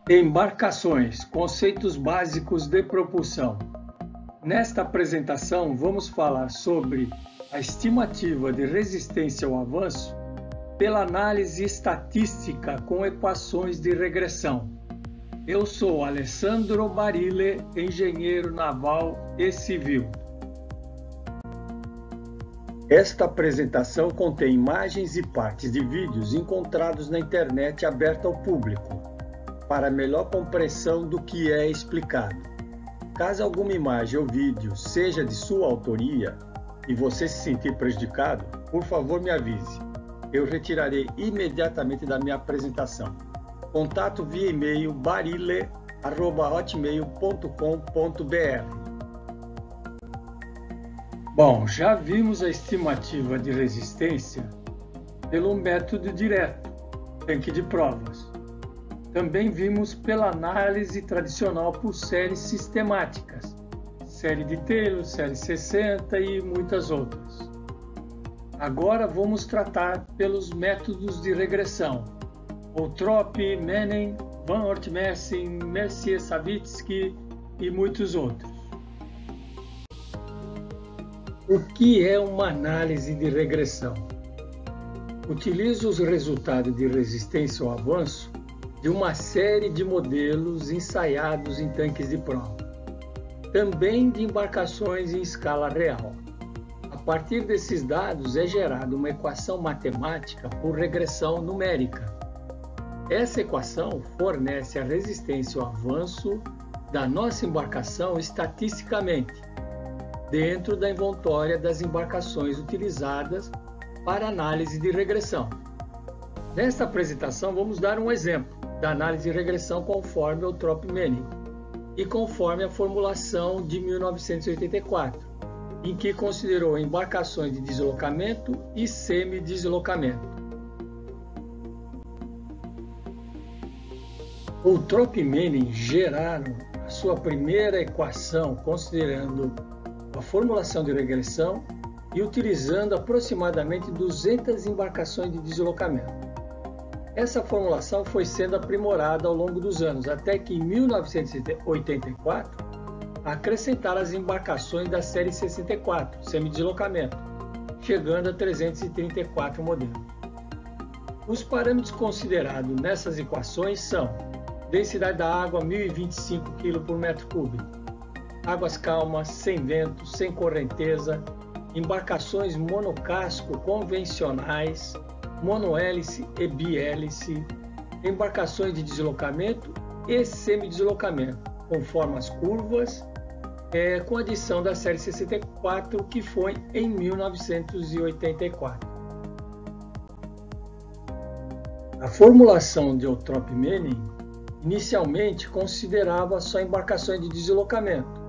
Embarcações, conceitos básicos de propulsão. Nesta apresentação, vamos falar sobre a estimativa de resistência ao avanço pela análise estatística com equações de regressão. Eu sou Alessandro Barile, engenheiro naval e civil. Esta apresentação contém imagens e partes de vídeos encontrados na internet aberta ao público, para melhor compreensão do que é explicado. Caso alguma imagem ou vídeo seja de sua autoria e você se sentir prejudicado, por favor me avise. Eu retirarei imediatamente da minha apresentação. Contato via e-mail barile@hotmail.com.br. Bom, já vimos a estimativa de resistência pelo método direto, tanque de provas. Também vimos pela análise tradicional por séries sistemáticas, série de Taylor, série 60 e muitas outras. Agora vamos tratar pelos métodos de regressão, Outtrop, Manning, Van Oort-Messing, Mercier-Savitsky e muitos outros. O que é uma análise de regressão? Utiliza os resultados de resistência ao avanço de uma série de modelos ensaiados em tanques de prova, também de embarcações em escala real. A partir desses dados é gerada uma equação matemática por regressão numérica. Essa equação fornece a resistência ao avanço da nossa embarcação estatisticamente, dentro da envoltória das embarcações utilizadas para análise de regressão. Nesta apresentação vamos dar um exemplo da análise de regressão conforme Outtrop-Manning e conforme a formulação de 1984, em que considerou embarcações de deslocamento e semi-deslocamento. Outtrop-Manning geraram a sua primeira equação considerando a formulação de regressão e utilizando aproximadamente 200 embarcações de deslocamento. Essa formulação foi sendo aprimorada ao longo dos anos, até que em 1984 acrescentaram as embarcações da série 64, semideslocamento, chegando a 334 modelos. Os parâmetros considerados nessas equações são densidade da água 1025 kg por metro cúbico, águas calmas, sem vento, sem correnteza, embarcações monocasco convencionais, monohélice e bihélice, embarcações de deslocamento e semideslocamento, com formas curvas, com adição da série 64, que foi em 1984. A formulação de Outtrop-Manning inicialmente considerava só embarcações de deslocamento,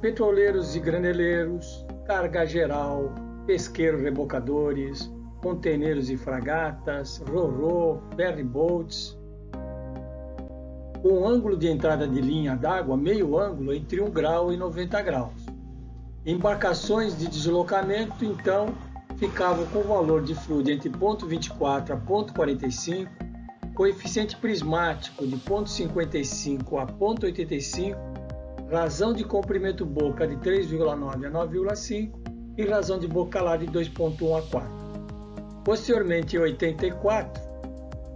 petroleiros e graneleiros, carga geral, pesqueiros rebocadores, containeiros e fragatas, ro-ro, ferryboats, com ângulo de entrada de linha d'água meio ângulo entre 1 grau e 90 graus. Embarcações de deslocamento, então, ficavam com valor de fluido entre 0,24 a 0,45, coeficiente prismático de 0,55 a 0,85, razão de comprimento boca de 3,9 a 9,5 e razão de boca calada de 2,1 a 4. Posteriormente, em 84,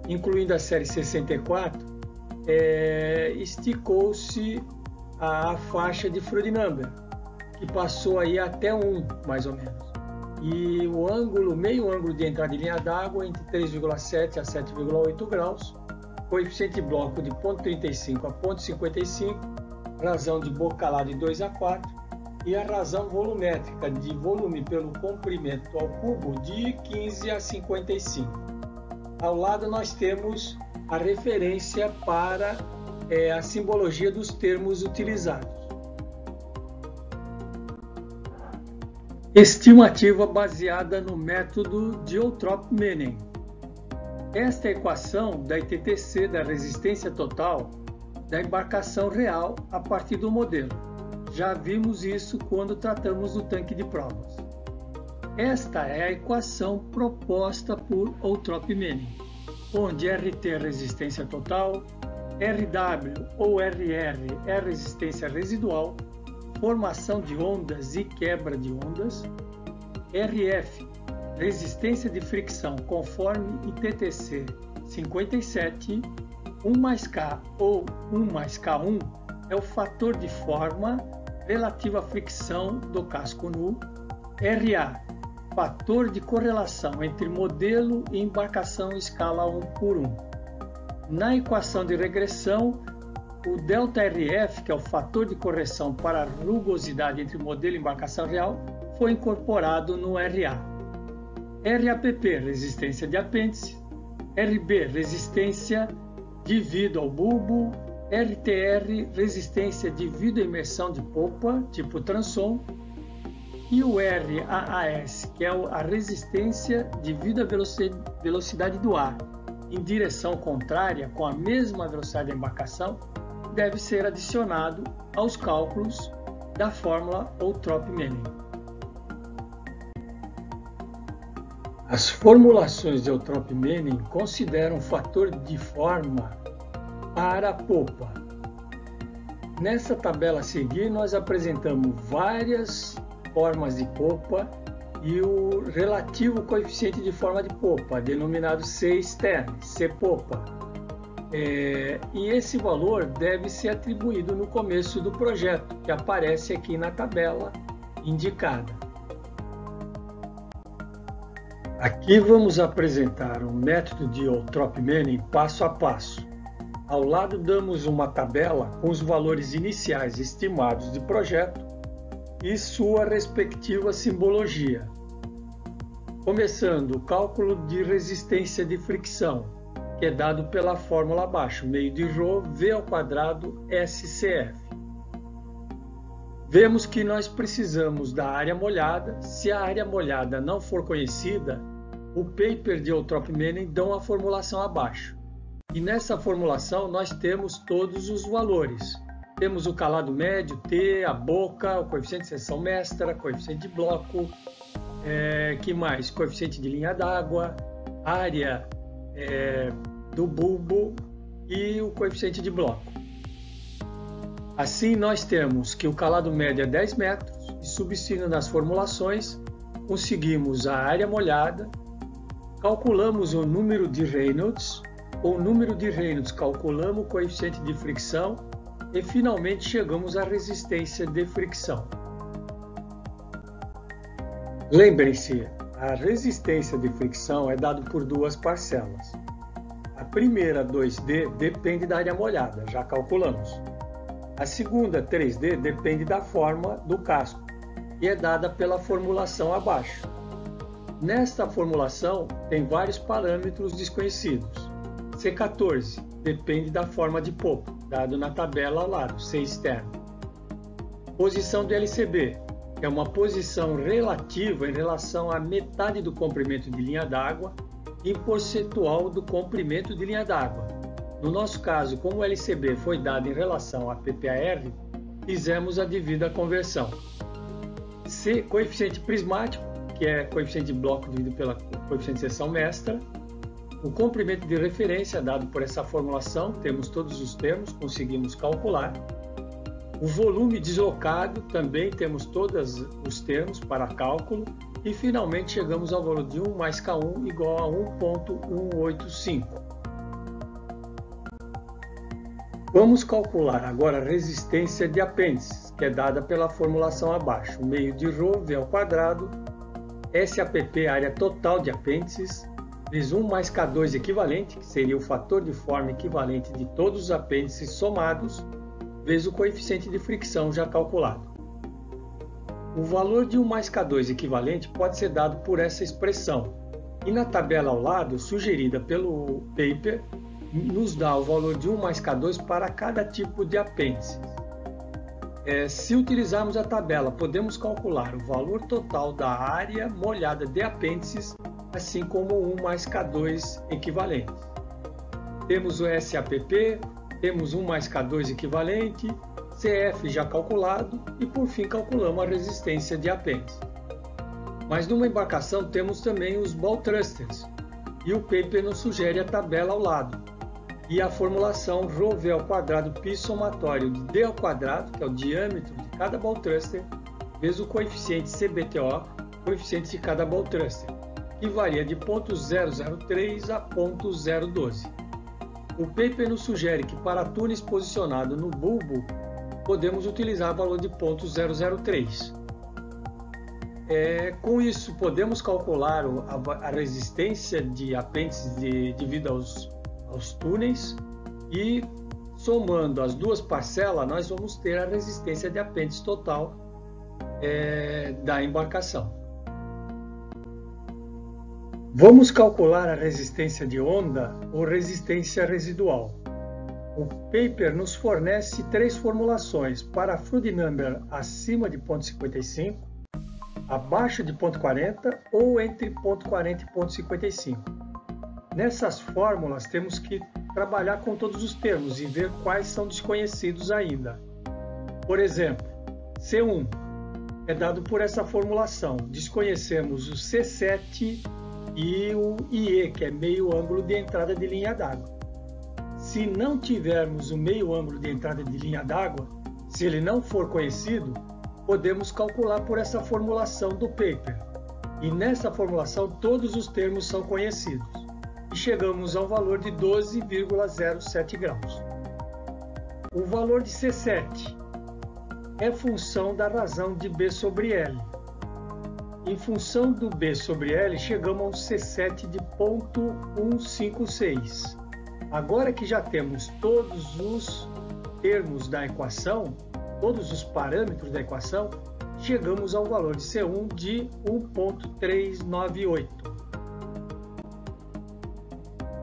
incluindo a série 64, esticou-se a faixa de fluid number, que passou aí até 1, mais ou menos. E o ângulo, meio ângulo de entrada de linha d'água entre 3,7 a 7,8 graus, coeficiente de bloco de 0,35 a 0,55, razão de boca calada de 2 a 4 e a razão volumétrica de volume pelo comprimento ao cubo de 15 a 55. Ao lado nós temos a referência para a simbologia dos termos utilizados. Estimativa baseada no método de Outtrop-Manning. Esta é a equação da ITTC da resistência total da embarcação real a partir do modelo. Já vimos isso quando tratamos do tanque de provas. Esta é a equação proposta por Outtrop-Manning, onde RT é resistência total, RW ou RR é a resistência residual, formação de ondas e quebra de ondas. RF, resistência de fricção conforme ITTC 57, 1 mais K ou 1 mais K1 é o fator de forma relativo à fricção do casco nu. RA, fator de correlação entre modelo e embarcação escala 1:1. Na equação de regressão, o ΔRF, que é o fator de correção para a rugosidade entre modelo e embarcação real, foi incorporado no RA. RAPP, resistência de apêndice. RB, resistência devido ao bulbo. RTR, resistência devido à imersão de popa, tipo transom. E o RAAS, que é a resistência devido à velocidade do ar em direção contrária com a mesma velocidade da embarcação, deve ser adicionado aos cálculos da fórmula Eutrop-Menen. As formulações de Eutrop-Menen consideram fator de forma para a popa. Nessa tabela a seguir, nós apresentamos várias formas de popa e o relativo coeficiente de forma de popa, denominado C externe, C popa. E esse valor deve ser atribuído no começo do projeto, que aparece aqui na tabela indicada. Aqui vamos apresentar um método de Eutrop-Menen passo a passo. Ao lado damos uma tabela com os valores iniciais estimados de projeto e sua respectiva simbologia. Começando o cálculo de resistência de fricção, que é dado pela fórmula abaixo, meio de ρ V² SCF. Vemos que nós precisamos da área molhada. Se a área molhada não for conhecida, o paper de Eutrop-Menen dá a formulação abaixo. E nessa formulação nós temos todos os valores. Temos o calado médio, T, a boca, o coeficiente de seção mestra, coeficiente de bloco, que mais? Coeficiente de linha d'água, área do bulbo e o coeficiente de bloco. Assim nós temos que o calado médio é 10 metros e substituindo nas formulações conseguimos a área molhada, calculamos o número de Reynolds, com o número de Reynolds calculamos o coeficiente de fricção e finalmente chegamos à resistência de fricção. Lembrem-se, a resistência de fricção é dada por duas parcelas. A primeira, 2D, depende da área molhada, já calculamos. A segunda, 3D, depende da forma do casco e é dada pela formulação abaixo. Nesta formulação tem vários parâmetros desconhecidos. C14 depende da forma de popa, dado na tabela ao lado, C externo. Posição do LCB é uma posição relativa em relação à metade do comprimento de linha d'água e percentual do comprimento de linha d'água. No nosso caso, como o LCB foi dado em relação a PPAR, fizemos a devida conversão. C, coeficiente prismático, que é coeficiente de bloco dividido pela coeficiente de seção mestra. O comprimento de referência dado por essa formulação, temos todos os termos, conseguimos calcular. O volume deslocado, também temos todos os termos para cálculo. E finalmente chegamos ao valor de 1 mais K1 igual a 1,185. Vamos calcular agora a resistência de apêndices, que é dada pela formulação abaixo. Meio de ρ V², SAPP, área total de apêndices, vezes 1 mais K2 equivalente, que seria o fator de forma equivalente de todos os apêndices somados, vezes o coeficiente de fricção já calculado. O valor de 1 mais K2 equivalente pode ser dado por essa expressão. E na tabela ao lado, sugerida pelo paper, nos dá o valor de 1 mais K2 para cada tipo de apêndice. Se utilizarmos a tabela, podemos calcular o valor total da área molhada de apêndices, assim como 1 mais K2 equivalente. Temos o SAPP, temos 1 mais K2 equivalente, CF já calculado e por fim calculamos a resistência de apêndice. Mas numa embarcação temos também os ball thrusters e o paper nos sugere a tabela ao lado. e a formulação ρV ao quadrado π somatório de d ao quadrado, que é o diâmetro de cada ball thruster, vezes o coeficiente CBTO, coeficiente de cada ball thruster, que varia de 0.003 a 0.012. O paper nos sugere que para túneis posicionados no bulbo, podemos utilizar o valor de 0.003. Com isso, podemos calcular a resistência de apêndices devido aos túneis e, somando as duas parcelas, nós vamos ter a resistência de apêndice total da embarcação. Vamos calcular a resistência de onda ou resistência residual. O paper nos fornece três formulações para Froude number acima de 0.55, abaixo de 0.40 ou entre 0.40 e 0.55. Nessas fórmulas temos que trabalhar com todos os termos e ver quais são desconhecidos ainda. Por exemplo, C1 é dado por essa formulação. Desconhecemos o C7 e o IE, que é meio ângulo de entrada de linha d'água. Se não tivermos o meio ângulo de entrada de linha d'água, se ele não for conhecido, podemos calcular por essa formulação do paper. E nessa formulação todos os termos são conhecidos. E chegamos ao valor de 12,07 graus. O valor de C7 é função da razão de B sobre L. Em função do B sobre L, chegamos a um C7 de 0.156. Agora que já temos todos os termos da equação, todos os parâmetros da equação, chegamos ao valor de C1 de 1.398.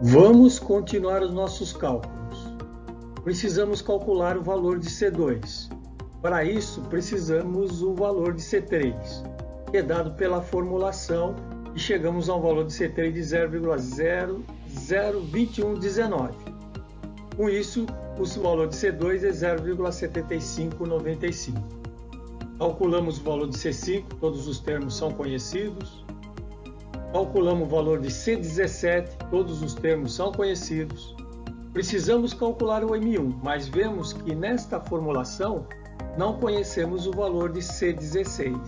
Vamos continuar os nossos cálculos. Precisamos calcular o valor de C2. Para isso, precisamos o valor de C3, que é dado pela formulação, e chegamos a um valor de C3 de 0,002119. Com isso, o valor de C2 é 0,7595. Calculamos o valor de C5, todos os termos são conhecidos. Calculamos o valor de C17, todos os termos são conhecidos. Precisamos calcular o M1, mas vemos que nesta formulação não conhecemos o valor de C16.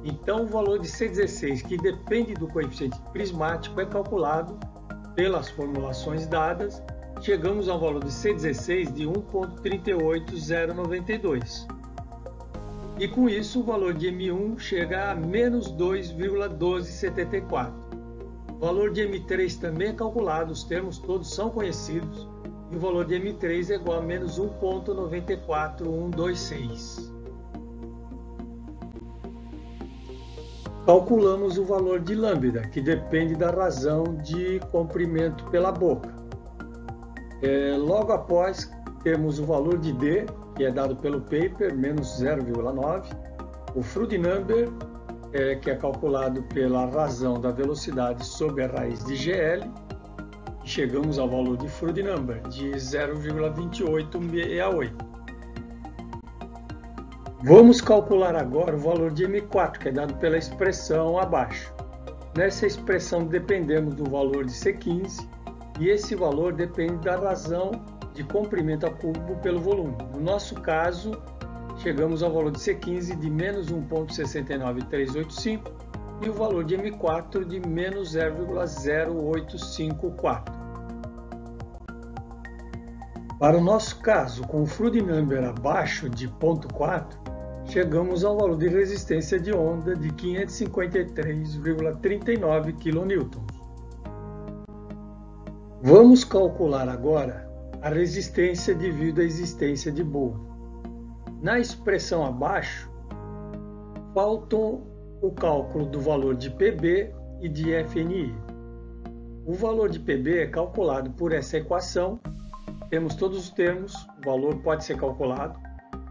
Então, o valor de C16, que depende do coeficiente prismático, é calculado pelas formulações dadas. Chegamos ao valor de C16 de 1.38092. E com isso, o valor de M1 chega a menos 2,1274. O valor de M3 também é calculado, os termos todos são conhecidos. E o valor de M3 é igual a menos 1.94126. Calculamos o valor de lambda, que depende da razão de comprimento pela boca. Logo após, temos o valor de D, que é dado pelo paper, menos 0,9. O Froude number, que é calculado pela razão da velocidade sobre a raiz de GL. Chegamos ao valor de Froude number, de 0,2868. Vamos calcular agora o valor de M4, que é dado pela expressão abaixo. Nessa expressão dependemos do valor de C15 e esse valor depende da razão de comprimento a cubo pelo volume. No nosso caso, chegamos ao valor de C15 de menos 1.69385 e o valor de M4 de menos 0,0854. Para o nosso caso, com o Froude number abaixo de 0,4, chegamos ao valor de resistência de onda de 553,39 kN. Vamos calcular agora a resistência devido à existência de bulbo. Na expressão abaixo, faltam o cálculo do valor de PB e de FNI. O valor de PB é calculado por essa equação. Temos todos os termos, o valor pode ser calculado.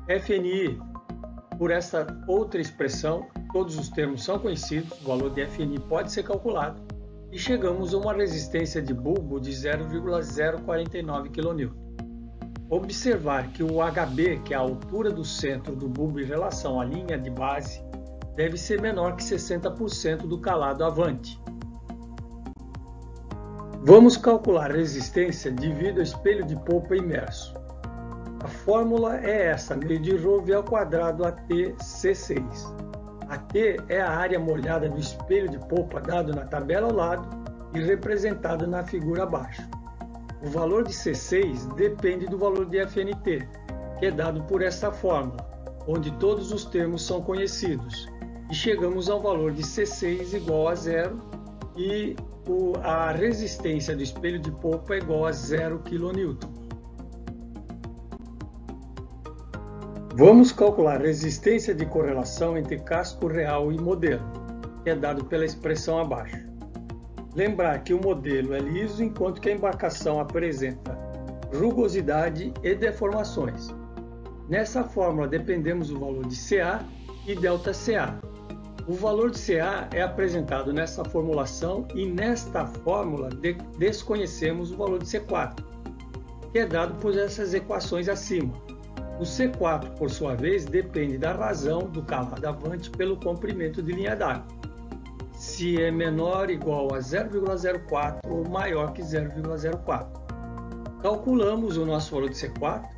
FNI, por essa outra expressão, todos os termos são conhecidos, o valor de FNI pode ser calculado. E chegamos a uma resistência de bulbo de 0,049 kN. Observar que o HB, que é a altura do centro do bulbo em relação à linha de base, deve ser menor que 60% do calado avante. Vamos calcular a resistência devido ao espelho de polpa imerso. A fórmula é essa, meio de rho V ao quadrado AT/C6. AT é a área molhada do espelho de polpa dado na tabela ao lado e representado na figura abaixo. O valor de C6 depende do valor de FNT, que é dado por esta fórmula, onde todos os termos são conhecidos, e chegamos ao valor de C6 igual a 0 e a resistência do espelho de polpa é igual a 0 kN. Vamos calcular a resistência de correlação entre casco real e modelo, que é dado pela expressão abaixo. Lembrar que o modelo é liso enquanto que a embarcação apresenta rugosidade e deformações. Nessa fórmula dependemos do valor de CA e ΔCA. O valor de CA é apresentado nessa formulação e nesta fórmula desconhecemos o valor de C4, que é dado por essas equações acima. O C4, por sua vez, depende da razão do calado avante pelo comprimento de linha d'água, se é menor ou igual a 0,04 ou maior que 0,04. Calculamos o nosso valor de C4,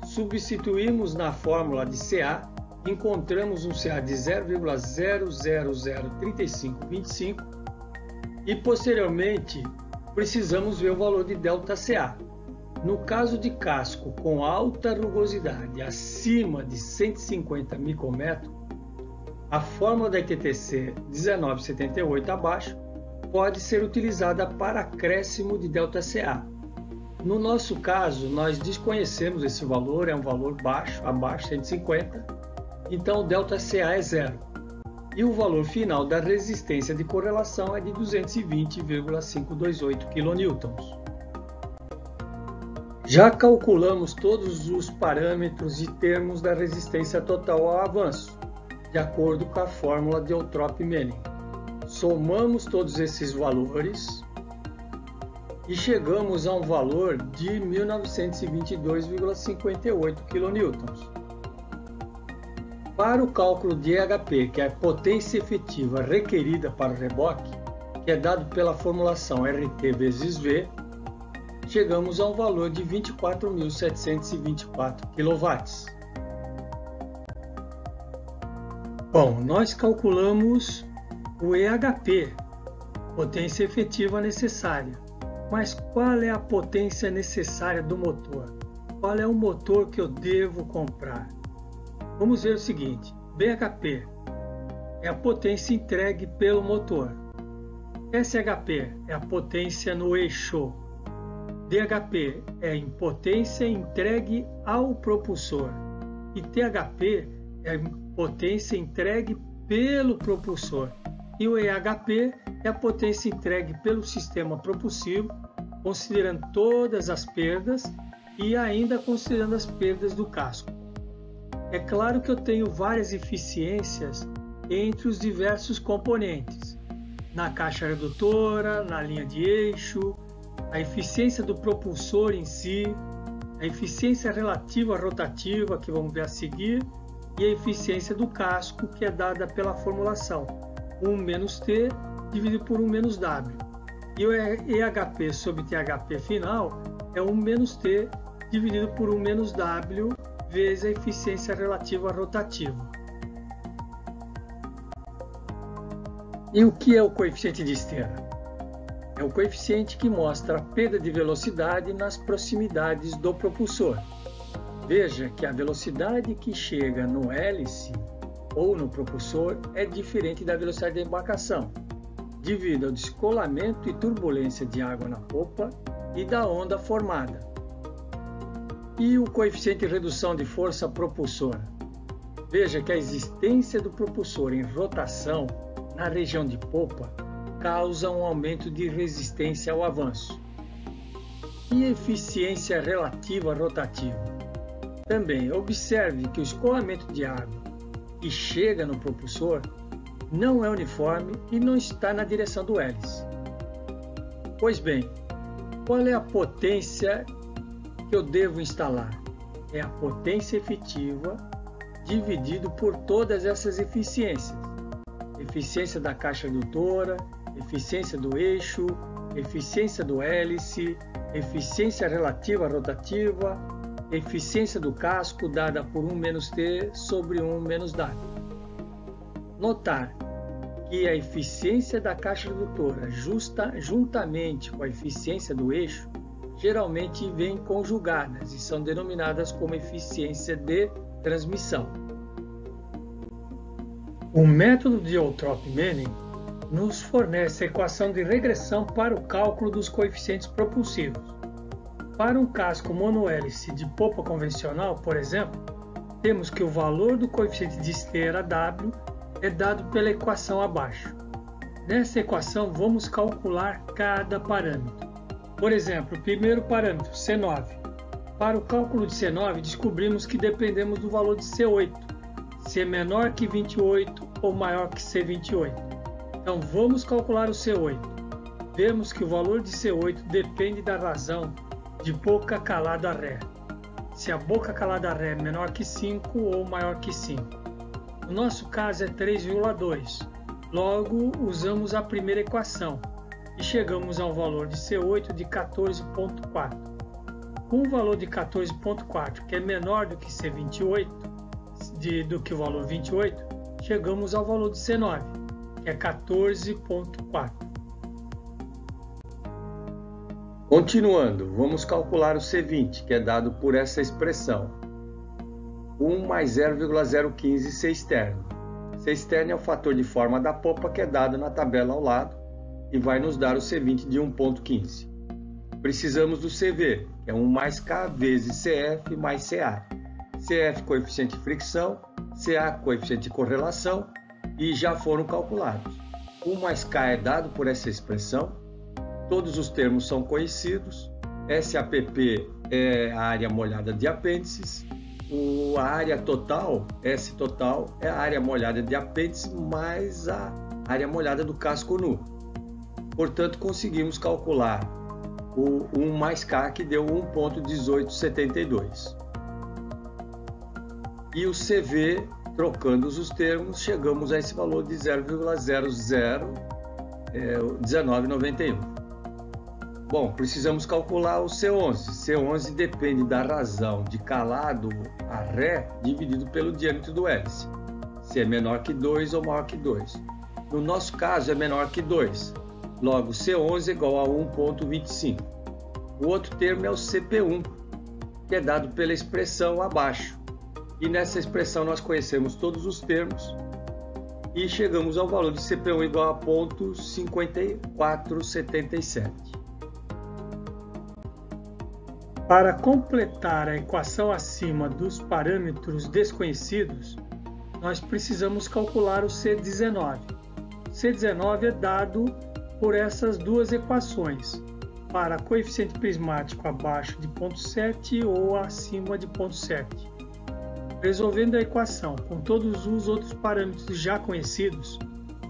substituímos na fórmula de CA, encontramos um CA de 0,0003525 e posteriormente precisamos ver o valor de ΔCA. No caso de casco com alta rugosidade acima de 150 micrômetros, a fórmula da ITTC 1978 abaixo pode ser utilizada para acréscimo de ΔCA. No nosso caso, nós desconhecemos esse valor, é um valor baixo, abaixo de 150, então o ΔCA é 0. E o valor final da resistência de correlação é de 220,528 kN. Já calculamos todos os parâmetros e termos da resistência total ao avanço, de acordo com a fórmula de Eutrop-Melling. Somamos todos esses valores e chegamos a um valor de 1922,58 kN. Para o cálculo de EHP, que é a potência efetiva requerida para o reboque, que é dado pela formulação RT vezes V, chegamos a um valor de 24.724 kW. Bom, nós calculamos o EHP, potência efetiva necessária. Mas qual é a potência necessária do motor? Qual é o motor que eu devo comprar? Vamos ver o seguinte: BHP é a potência entregue pelo motor. SHP é a potência no eixo. DHP é a potência entregue ao propulsor. E THP é a potência entregue pelo propulsor. E o EHP é a potência entregue pelo sistema propulsivo, considerando todas as perdas e ainda considerando as perdas do casco. É claro que eu tenho várias eficiências entre os diversos componentes, na caixa redutora, na linha de eixo, a eficiência do propulsor em si, a eficiência relativa rotativa, que vamos ver a seguir, e a eficiência do casco, que é dada pela formulação 1 menos T dividido por 1 menos W. E o EHP sobre THP final é 1 menos T dividido por 1 menos W vezes a eficiência relativa rotativa. E o que é o coeficiente de esteira? É o coeficiente que mostra a perda de velocidade nas proximidades do propulsor. Veja que a velocidade que chega no hélice ou no propulsor é diferente da velocidade da embarcação, devido ao descolamento e turbulência de água na popa e da onda formada. E o coeficiente de redução de força propulsora? Veja que a existência do propulsor em rotação na região de popa causa um aumento de resistência ao avanço. E eficiência relativa rotativa? Também observe que o escoamento de água que chega no propulsor não é uniforme e não está na direção do hélice. Pois bem, qual é a potência que eu devo instalar? É a potência efetiva dividido por todas essas eficiências. Eficiência da caixa redutora, eficiência do eixo, eficiência do hélice, eficiência relativa rotativa, eficiência do casco dada por 1 menos T sobre 1 menos W. Notar que a eficiência da caixa redutora juntamente com a eficiência do eixo geralmente vêm conjugadas e são denominadas como eficiência de transmissão. O método de Oeltrop-Menning nos fornece a equação de regressão para o cálculo dos coeficientes propulsivos. Para um casco monohélice de popa convencional, por exemplo, temos que o valor do coeficiente de esteira W é dado pela equação abaixo. Nessa equação, vamos calcular cada parâmetro. Por exemplo, o primeiro parâmetro, C9. Para o cálculo de C9, descobrimos que dependemos do valor de C8, se é menor que 28 ou maior que C28. Então, vamos calcular o C8. Vemos que o valor de C8 depende da razão de boca calada Ré. Se a boca calada Ré é menor que 5 ou maior que 5. No nosso caso é 3,2. Logo, usamos a primeira equação e chegamos ao valor de C8 de 14,4. Com o valor de 14,4, que é menor do que C28, do que o valor 28, chegamos ao valor de C9, que é 14,4. Continuando, vamos calcular o C20, que é dado por essa expressão. 1 mais 0,015 C externo. C externo é o fator de forma da popa que é dado na tabela ao lado e vai nos dar o C20 de 1,15. Precisamos do CV, que é 1 mais K vezes CF mais CA. CF coeficiente de fricção, CA coeficiente de correlação e já foram calculados. 1 mais K é dado por essa expressão, todos os termos são conhecidos, SAPP é a área molhada de apêndices, a área total, S total, é a área molhada de apêndice mais a área molhada do casco nu. Portanto, conseguimos calcular o 1 mais K, que deu 1,1872. E o CV, trocando os termos, chegamos a esse valor de 0,001991. Bom, precisamos calcular o C11. C11 depende da razão de calado a Ré dividido pelo diâmetro do hélice, se é menor que 2 ou maior que 2. No nosso caso é menor que 2, logo C11 é igual a 1,25. O outro termo é o CP1, que é dado pela expressão abaixo. E nessa expressão nós conhecemos todos os termos e chegamos ao valor de CP1 igual a 0,5477. Para completar a equação acima dos parâmetros desconhecidos, nós precisamos calcular o C19. C19 é dado por essas duas equações, para coeficiente prismático abaixo de 0,7 ou acima de 0,7. Resolvendo a equação com todos os outros parâmetros já conhecidos,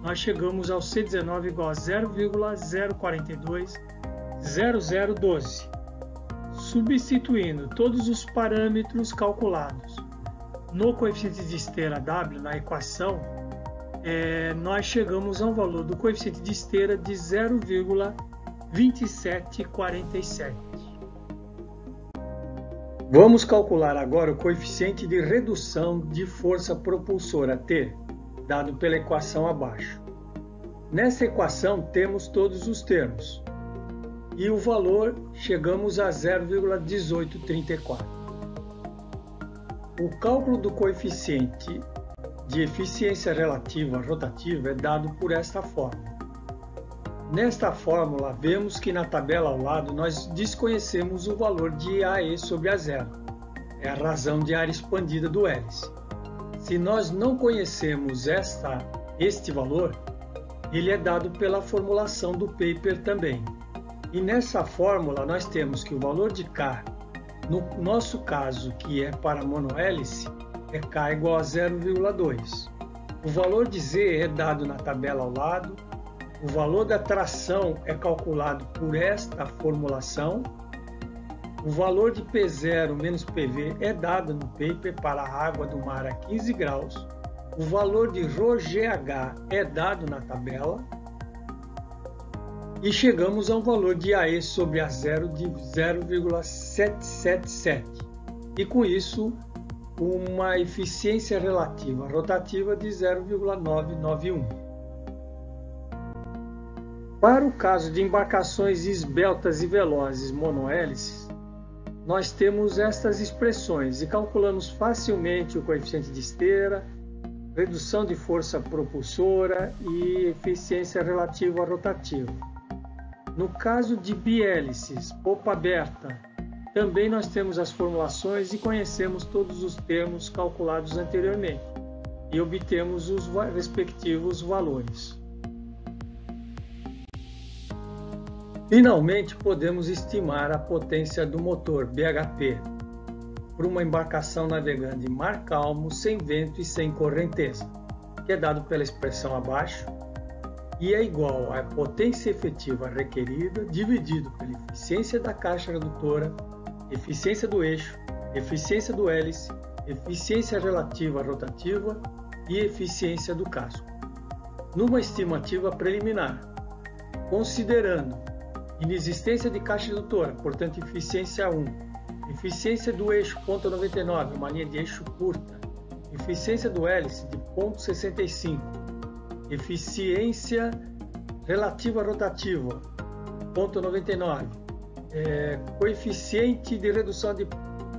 nós chegamos ao C19 igual a 0,0420012. Substituindo todos os parâmetros calculados no coeficiente de esteira W na equação, nós chegamos a um valor do coeficiente de esteira de 0,2747. Vamos calcular agora o coeficiente de redução de força propulsora T, dado pela equação abaixo. Nessa equação temos todos os termos. E o valor chegamos a 0,1834. O cálculo do coeficiente de eficiência relativa rotativa é dado por esta fórmula. Nesta fórmula, vemos que na tabela ao lado nós desconhecemos o valor de AE sobre A0, é a razão de área expandida do hélice. Se nós não conhecemos este valor, ele é dado pela formulação do paper também. E nessa fórmula nós temos que o valor de K, no nosso caso que é para monohélice, é K igual a 0,2. O valor de Z é dado na tabela ao lado, o valor da tração é calculado por esta formulação, o valor de P0 menos PV é dado no paper para a água do mar a 15 graus, o valor de ρGH é dado na tabela, e chegamos a um valor de AE sobre A0 de 0,777 e com isso uma eficiência relativa rotativa de 0,991. Para o caso de embarcações esbeltas e velozes monohélices, nós temos estas expressões e calculamos facilmente o coeficiente de esteira, redução de força propulsora e eficiência relativa rotativa. No caso de bihélices, popa aberta, também nós temos as formulações e conhecemos todos os termos calculados anteriormente e obtemos os respectivos valores. Finalmente, podemos estimar a potência do motor BHP para uma embarcação navegando em mar calmo, sem vento e sem correnteza, que é dado pela expressão abaixo, e é igual à potência efetiva requerida dividido pela eficiência da caixa redutora, eficiência do eixo, eficiência do hélice, eficiência relativa rotativa e eficiência do casco. Numa estimativa preliminar, considerando inexistência de caixa redutora, portanto eficiência 1, eficiência do eixo ponto 99, uma linha de eixo curta, eficiência do hélice de ponto 65, eficiência relativa rotativa, ponto 99, coeficiente de redução de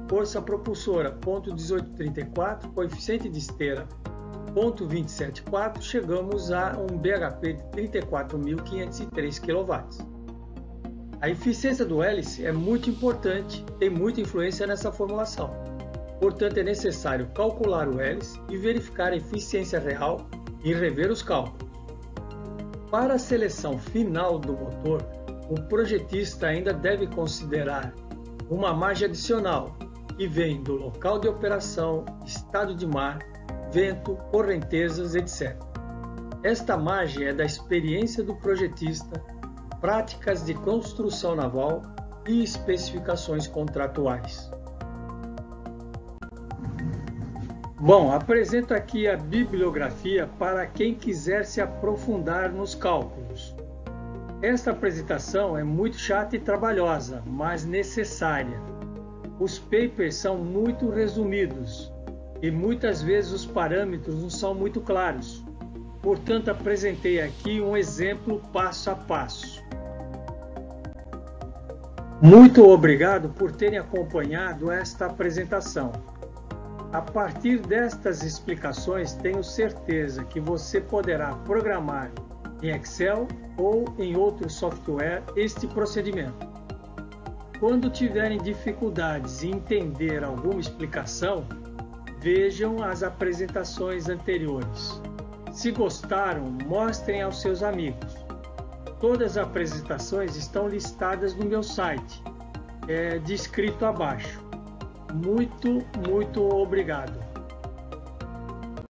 força propulsora, ponto 1834, coeficiente de esteira, ponto 274, chegamos a um BHP de 34.503 kW. A eficiência do hélice é muito importante, tem muita influência nessa formulação. Portanto, é necessário calcular o hélice e verificar a eficiência real e rever os cálculos. Para a seleção final do motor, o projetista ainda deve considerar uma margem adicional que vem do local de operação, estado de mar, vento, correntezas, etc. Esta margem é da experiência do projetista, práticas de construção naval e especificações contratuais. Bom, apresento aqui a bibliografia para quem quiser se aprofundar nos cálculos. Esta apresentação é muito chata e trabalhosa, mas necessária. Os papers são muito resumidos e muitas vezes os parâmetros não são muito claros. Portanto, apresentei aqui um exemplo passo a passo. Muito obrigado por terem acompanhado esta apresentação. A partir destas explicações, tenho certeza que você poderá programar em Excel ou em outro software este procedimento. Quando tiverem dificuldades em entender alguma explicação, vejam as apresentações anteriores. Se gostaram, mostrem aos seus amigos. Todas as apresentações estão listadas no meu site, descrito abaixo. Muito obrigado.